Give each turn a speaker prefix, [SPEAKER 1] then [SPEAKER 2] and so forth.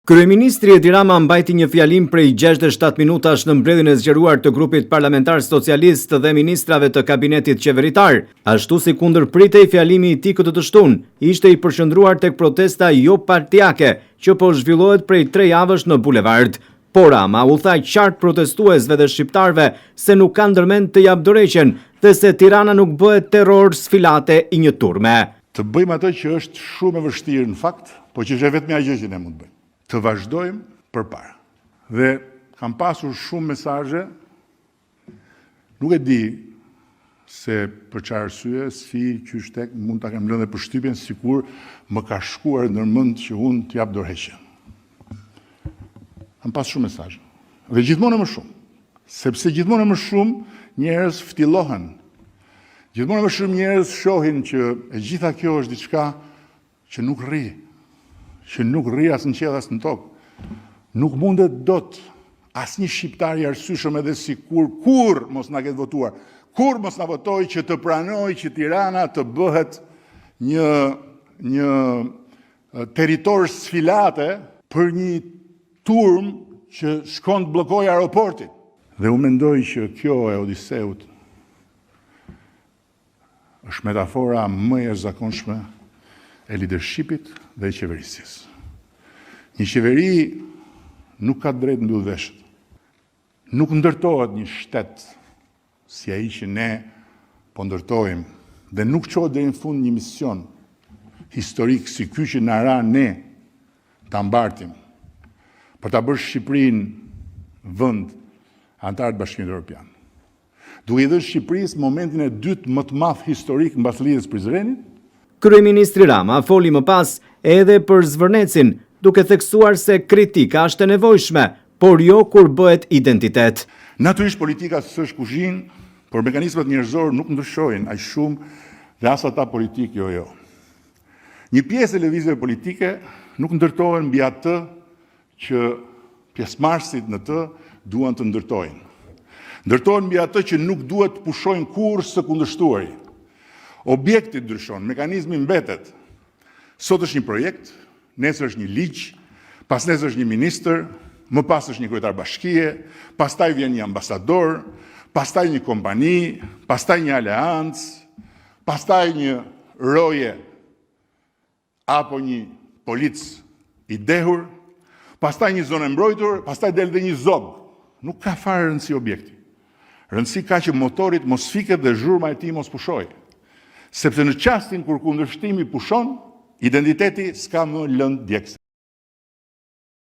[SPEAKER 1] Kryeministri Edi Rama mbajti një fjalim prej 67 minutash në mbledhjen e zgjeruar të grupit parlamentar socialist dhe ministrave të kabinetit qeveritar. Ashtu si kundër pritej, fjalimi i tij këtë të shtunë ishte i përqendruar tek protesta jo partijake që po zhvillohet prej 3 javësh në bulevard. Por Rama u tha qartë protestuesve dhe shqiptarve se nuk kanë ndërmend të japë dorëheqjen dhe se Tirana nuk bëhet terror sfilate i një turme.
[SPEAKER 2] Të bëjmë atë që është shumë e vështirë në fakt, po që është vetëm ajo që ne mund të bëjmë. Të vazhdojmë përpara. Dhe kam pasur shumë mesazhe, nuk e di se për çfarë arsye, si qysh tek mund ta kem lënë dhe përshtypjen sikur më ka shkuar ndërmend që unë të jap dorëheqje. Kam pas shumë mesazhe. Dhe gjithmonë më shumë, sepse gjithmonë më shumë njerëz ftillohen. Gjithmonë më shumë njerëz shohin që e gjitha kjo është diçka që nuk rri. Që nuk rri as në qiell as në tokë. Nuk mundet dot asnjë shqiptar i arsyeshëm edhe sikur kur mos na ketë votuar, kur mos na votoi që të pranoj që Tirana të bëhet një territor sfilate për një turm që shkon të bllokojë aeroportin. Dhe unë mendoj që kjo e Odiseut është metafora më e jashtëzakonshme e leadershipit dhe e qeverisjes. Një qeveri nuk ka drejt mbyll veshët. Nuk ndërtohet një shtet si ai që ne po ndërtojmë dhe nuk çohet deri në fund një mision historik si ky që na ra ne ta mbartim për ta bërë Shqipërinë vend antar të Bashkimit Evropian. Duke i dhënë Shqipërisë momentin e dytë më të madh historik mbas lidhjes Prizrenit.
[SPEAKER 1] Kryeministri Rama foli më pas edhe për Zvërnecin, duke theksuar se kritika është e nevojshme, por jo kur bëhet identitet.
[SPEAKER 2] Natyrisht politika s'është kuzhinë, por mekanizmat njerëzor nuk ndryshojnë aq shumë dhe as ata politik jo. Një pjesë e lëvizjeve politike nuk ndërtohen mbi atë që pjesëmarrësit në të duan të ndërtojnë. Ndërtohen mbi atë që nuk duhet të pushojnë kurrë së kundërshtuari. Objekti ndryshon, mekanizmi mbetet. Sot është një projekt, nesër është një ligj, pas nesër është një ministër, më pas është një kryetar bashkie, pastaj vjen një ambasador, pastaj një kompani, pastaj një aleancë, pastaj një roje apo një polic i dehur, pastaj një zonë e mbrojtur, pastaj del dhe një zog. Nuk ka fare rëndësi objekti. Rëndësi ka që motorit mos fiket dhe zhurma e tij mos pushojë. Sepse në çastin kur kundërshtimi pushon, identiteti s'ka më lëndë djegëse.